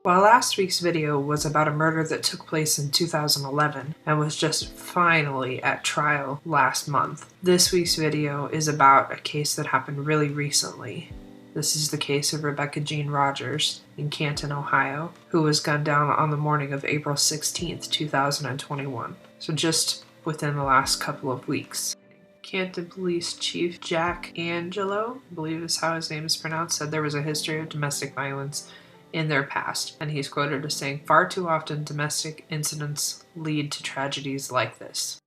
While last week's video was about a murder that took place in 2011 and was just finally at trial last month, this week's video is about a case that happened really recently. This is the case of Rebecca Jean Rogers in Canton, Ohio, who was gunned down on the morning of April 16th, 2021. So just within the last couple of weeks. Canton Police Chief Jack Angelo, I believe is how his name is pronounced, said there was a history of domestic violence in their past, and he's quoted as saying, "Far too often domestic incidents lead to tragedies like this."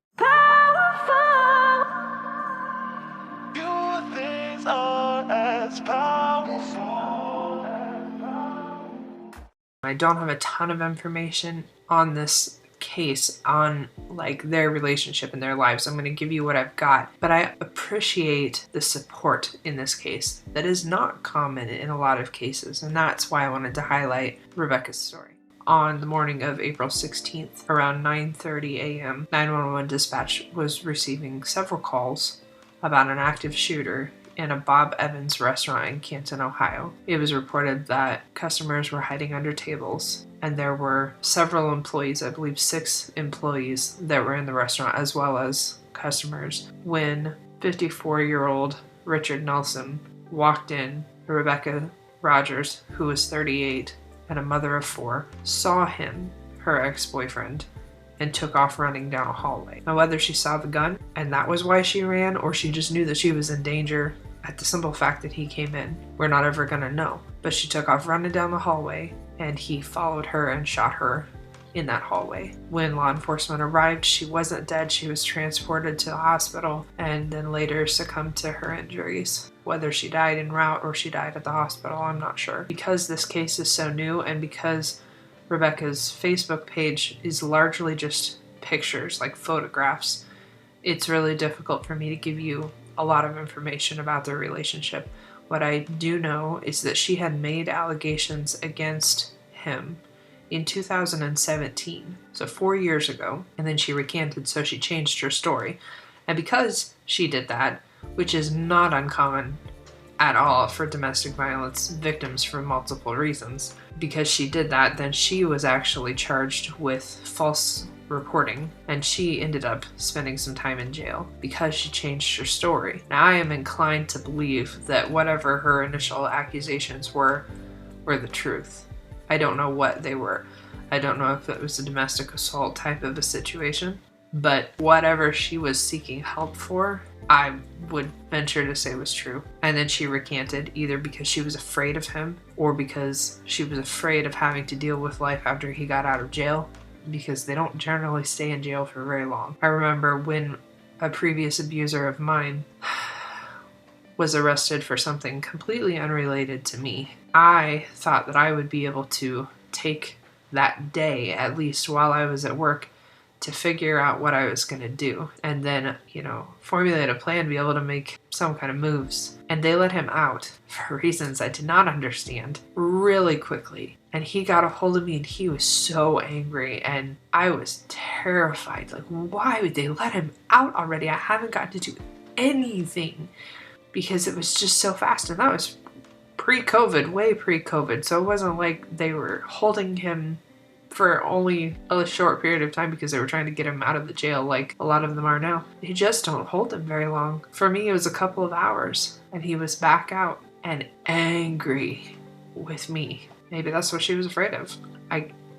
I don't have a ton of information on this case, on like their relationship and their lives. I'm going to give you what I've got, but I appreciate the support in this case that is not common in a lot of cases, and that's why I wanted to highlight Rebecca's story. On the morning of April 16th, around 9:30 a.m., 911 dispatch was receiving several calls about an active shooter in a Bob Evans restaurant in Canton, Ohio. It was reported that customers were hiding under tables, and there were several employees, I believe 6 employees, that were in the restaurant as well as customers, when 54-year-old Richard Nelson walked in. Rebecca Rogers, who was 38 and a mother of 4, saw him, her ex-boyfriend, and took off running down a hallway. Now, whether she saw the gun and that was why she ran, or she just knew that she was in danger at the simple fact that he came in, we're not ever gonna know. But she took off running down the hallway, and he followed her and shot her in that hallway. When law enforcement arrived, she wasn't dead. She was transported to the hospital and then later succumbed to her injuries. Whether she died en route or she died at the hospital, I'm not sure. Because this case is so new, and because Rebecca's Facebook page is largely just pictures, like photographs, it's really difficult for me to give you a lot of information about their relationship. What I do know is that she had made allegations against him in 2017, so 4 years ago, and then she recanted, so she changed her story. And because she did that, which is not uncommon at all for domestic violence victims for multiple reasons, because she did that, then she was actually charged with false reporting, and she ended up spending some time in jail because she changed her story. Now, I am inclined to believe that whatever her initial accusations were the truth. I don't know what they were. I don't know if it was a domestic assault type of a situation, but whatever she was seeking help for, I would venture to say was true. And then she recanted, either because she was afraid of him or because she was afraid of having to deal with life after he got out of jail, because they don't generally stay in jail for very long. I remember when a previous abuser of mine was arrested for something completely unrelated to me, I thought that I would be able to take that day, at least while I was at work, to figure out what I was going to do, and then, formulate a plan, be able to make some kind of moves. And they let him out for reasons I did not understand really quickly. And he got a hold of me, and he was so angry, and I was terrified. Like, why would they let him out already? I haven't gotten to do anything, because it was just so fast. And that was pre-COVID, way pre-COVID. So it wasn't like they were holding him for only a short period of time because they were trying to get him out of the jail like a lot of them are now. They just don't hold him very long. For me, it was a couple of hours, and he was back out and angry with me. Maybe that's what she was afraid of.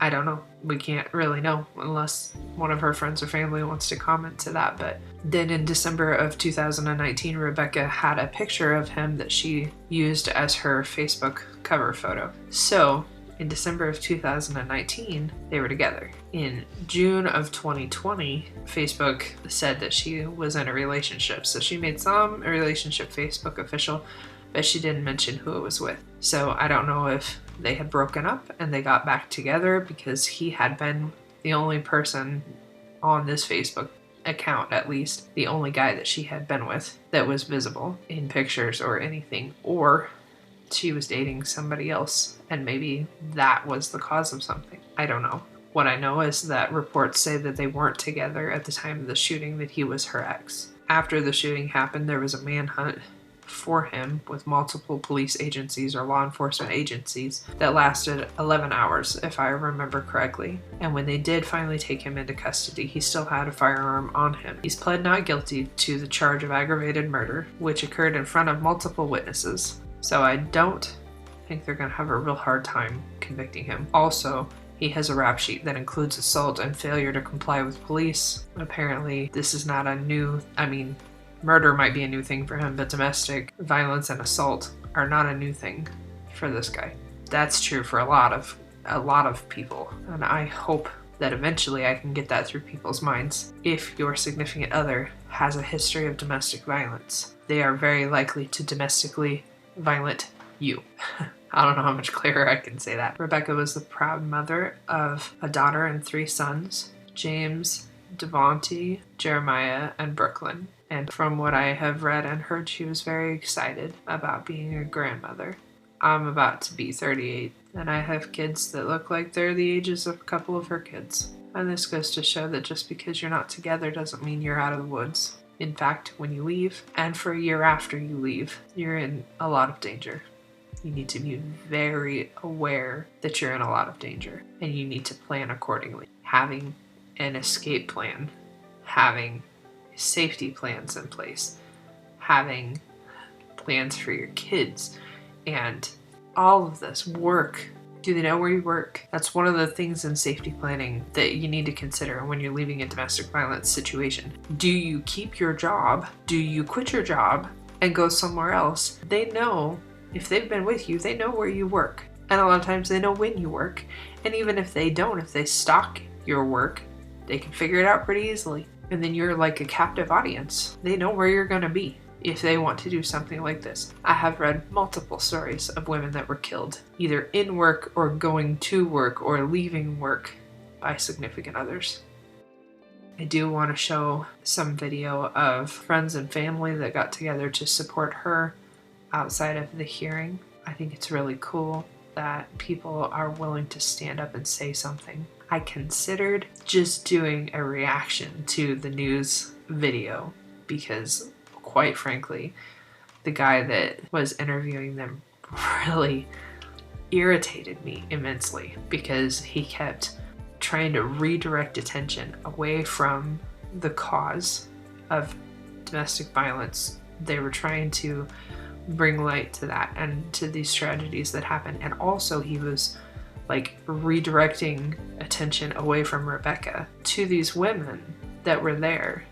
I don't know. We can't really know unless one of her friends or family wants to comment to that. But then in December of 2019, Rebecca had a picture of him that she used as her Facebook cover photo. So in December of 2019, they were together. In June of 2020, Facebook said that she was in a relationship. So she made some relationship Facebook official, but she didn't mention who it was with. So I don't know if they had broken up and they got back together, because he had been the only person on this Facebook account, at least the only guy that she had been with that was visible in pictures or anything, or she was dating somebody else, and maybe that was the cause of something. I don't know. What I know is that reports say that they weren't together at the time of the shooting, that he was her ex. After the shooting happened, there was a manhunt for him with multiple police agencies or law enforcement agencies that lasted 11 hours, if I remember correctly. And when they did finally take him into custody, he still had a firearm on him. He's pled not guilty to the charge of aggravated murder, which occurred in front of multiple witnesses. So I don't think they're going to have a real hard time convicting him. Also, he has a rap sheet that includes assault and failure to comply with police. Apparently, this is not a new, murder might be a new thing for him, but domestic violence and assault are not a new thing for this guy. That's true for a lot of people, and I hope that eventually I can get that through people's minds. If your significant other has a history of domestic violence, they are very likely to domestically violent you. I don't know how much clearer I can say that. Rebecca was the proud mother of a daughter and 3 sons, James, Devontae, Jeremiah, and Brooklyn. And from what I have read and heard, she was very excited about being a grandmother. I'm about to be 38, and I have kids that look like they're the ages of a couple of her kids. And this goes to show that just because you're not together doesn't mean you're out of the woods. In fact, when you leave, and for a year after you leave, you're in a lot of danger. You need to be very aware that you're in a lot of danger, and you need to plan accordingly. Having an escape plan, having safety plans in place, having plans for your kids, and all of this work. Do they know where you work? That's one of the things in safety planning that you need to consider when you're leaving a domestic violence situation. Do you keep your job? Do you quit your job and go somewhere else? They know, if they've been with you, they know where you work. And a lot of times they know when you work. And even if they don't, if they stalk your work, they can figure it out pretty easily. And then you're like a captive audience. They know where you're going to be if they want to do something like this. I have read multiple stories of women that were killed, either in work or going to work or leaving work by significant others. I do want to show some video of friends and family that got together to support her outside of the hearing. I think it's really cool that people are willing to stand up and say something. I considered just doing a reaction to the news video because, quite frankly, the guy that was interviewing them really irritated me immensely because he kept trying to redirect attention away from the cause of domestic violence. They were trying to bring light to that and to these tragedies that happen. And also he was like redirecting attention away from Rebecca to these women that were there,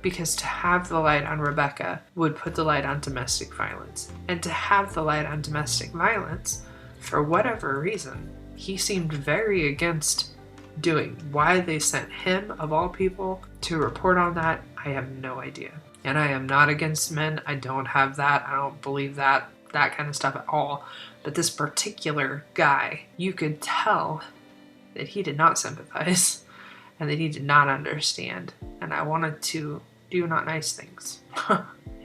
because to have the light on Rebecca would put the light on domestic violence. And to have the light on domestic violence, for whatever reason, he seemed very against doing. Why they sent him, of all people, to report on that, I have no idea. And I am not against men. I don't have that. I don't believe that kind of stuff at all. But this particular guy, you could tell that he did not sympathize and that he did not understand. And I wanted to do not nice things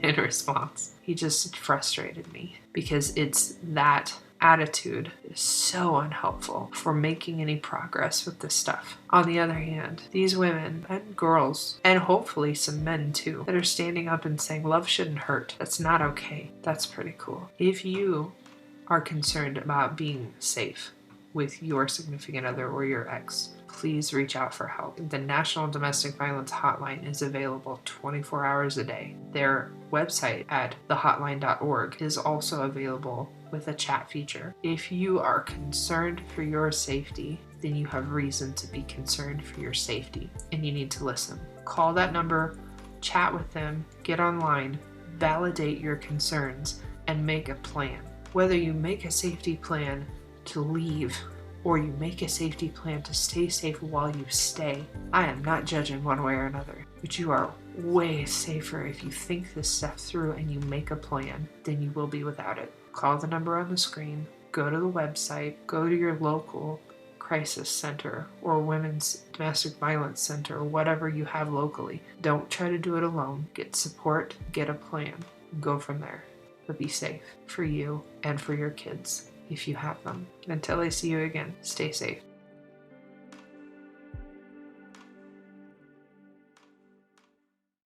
in response. He just frustrated me because it's that attitude is so unhelpful for making any progress with this stuff. On the other hand, these women and girls, and hopefully some men too, that are standing up and saying love shouldn't hurt. That's not okay. That's pretty cool. If you are concerned about being safe with your significant other or your ex, please reach out for help. The National Domestic Violence Hotline is available 24 hours a day. Their website at thehotline.org is also available with a chat feature. If you are concerned for your safety, then you have reason to be concerned for your safety, and you need to listen. Call that number, chat with them, get online, validate your concerns, and make a plan. Whether you make a safety plan to leave or you make a safety plan to stay safe while you stay, I am not judging one way or another, but you are way safer if you think this stuff through and you make a plan than you will be without it. Call the number on the screen, go to the website, go to your local crisis center or women's domestic violence center or whatever you have locally. Don't try to do it alone. Get support, get a plan, go from there. But be safe for you and for your kids if you have them. Until I see you again, stay safe.